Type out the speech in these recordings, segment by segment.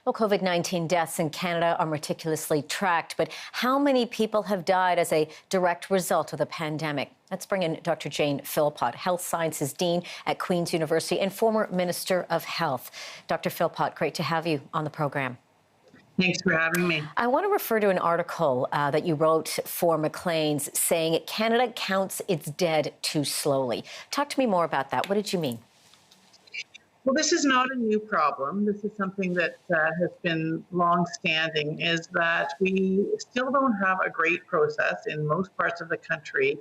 Well, COVID-19 deaths in Canada are meticulously tracked, but how many people have died as a direct result of the pandemic? Let's bring in Dr. Jane Philpott, Health Sciences Dean at Queen's University and former Minister of Health. Dr. Philpott, great to have you on the program. Thanks for having me. I want to refer to an article that you wrote for Maclean's saying Canada counts its dead too slowly. Talk to me more about that. What did you mean? Well, this is not a new problem. This is something that has been long-standing, is that we still don't have a great process in most parts of the country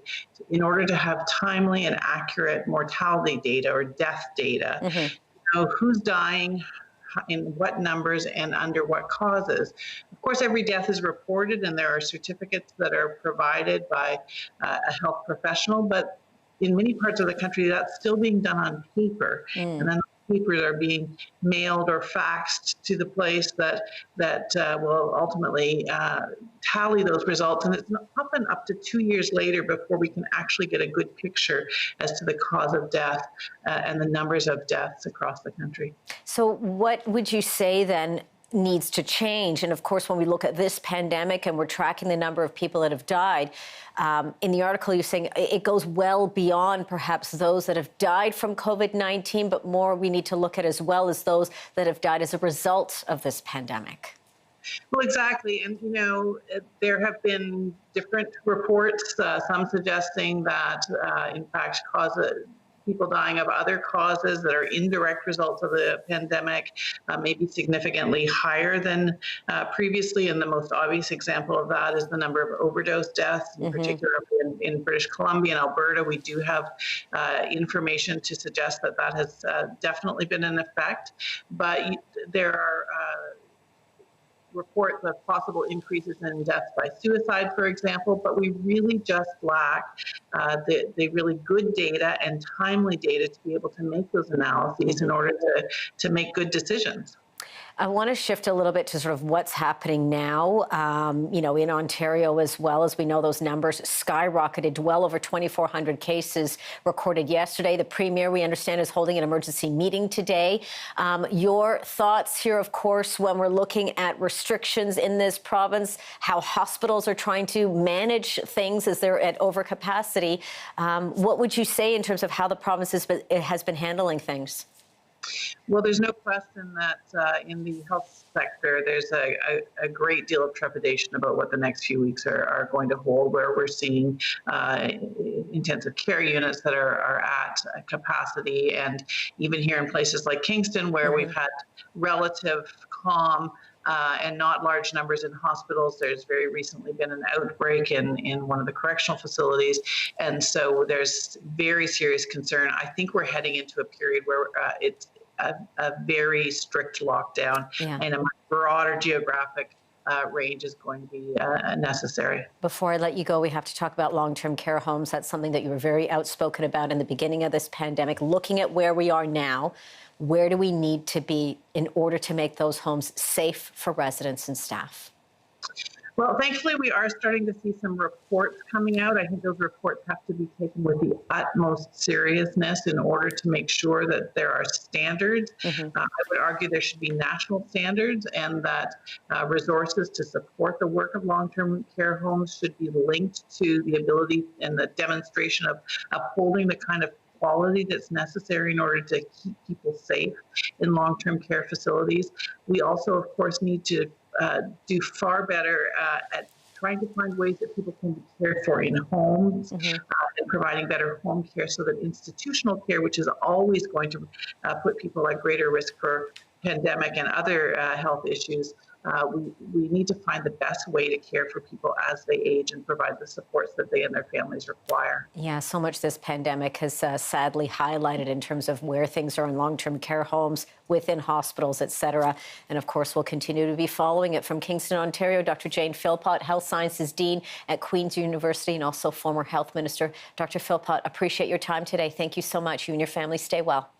in order to have timely and accurate mortality data or death data. Know who's dying, in what numbers, and under what causes. Of course, every death is reported, and there are certificates that are provided by a health professional, but in many parts of the country, that's still being done on paper. And then papers are being mailed or faxed to the place that will ultimately tally those results. And it's often up to 2 years later before we can actually get a good picture as to the cause of death and the numbers of deaths across the country. So what would you say then needs to change? And of course, when we look at this pandemic and we're tracking the number of people that have died, in the article you're saying it goes well beyond perhaps those that have died from COVID-19, but more we need to look at as well as those that have died as a result of this pandemic. Well, exactly. And, there have been different reports, some suggesting that, in fact, people dying of other causes that are indirect results of the pandemic may be significantly higher than previously. And the most obvious example of that is the number of overdose deaths, in particular in British Columbia and Alberta. We do have information to suggest that that has definitely been an effect. But there are reports of possible increases in deaths by suicide, for example, but we really just lack the really good data and timely data to be able to make those analyses in order to make good decisions. I want to shift a little bit to sort of what's happening now, in Ontario as well. As we know, those numbers skyrocketed, well over 2,400 cases recorded yesterday. The Premier, we understand, is holding an emergency meeting today. Your thoughts here, of course, when we're looking at restrictions in this province, how hospitals are trying to manage things as they're at overcapacity. What would you say in terms of how the province has been handling things? Well, there's no question that in the health sector, there's a great deal of trepidation about what the next few weeks are going to hold, where we're seeing intensive care units that are at capacity. And even here in places like Kingston, where we've had relative calm and not large numbers in hospitals. There's very recently been an outbreak in one of the correctional facilities. And so there's very serious concern. I think we're heading into a period where it's a very strict lockdown and a much broader geographic range is going to be necessary. Before I let you go, we have to talk about long-term care homes. That's something that you were very outspoken about in the beginning of this pandemic. Looking at where we are now, where do we need to be in order to make those homes safe for residents and staff? Well, thankfully, we are starting to see some reports coming out. I think those reports have to be taken with the utmost seriousness in order to make sure that there are standards. I would argue there should be national standards, and that resources to support the work of long-term care homes should be linked to the ability and the demonstration of upholding the kind of quality that's necessary in order to keep people safe in long-term care facilities. We also, of course, need to do far better at trying to find ways that people can be cared for in homes and providing better home care, so that institutional care, which is always going to put people at greater risk for pandemic and other health issues, we need to find the best way to care for people as they age and provide the supports that they and their families require. Yeah, so much this pandemic has sadly highlighted in terms of where things are in long-term care homes, within hospitals, et cetera. And of course, we'll continue to be following it. From Kingston, Ontario, Dr. Jane Philpott, Health Sciences Dean at Queen's University and also former Health Minister. Dr. Philpott, appreciate your time today. Thank you so much. You and your family stay well.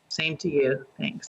Same to you. Thanks.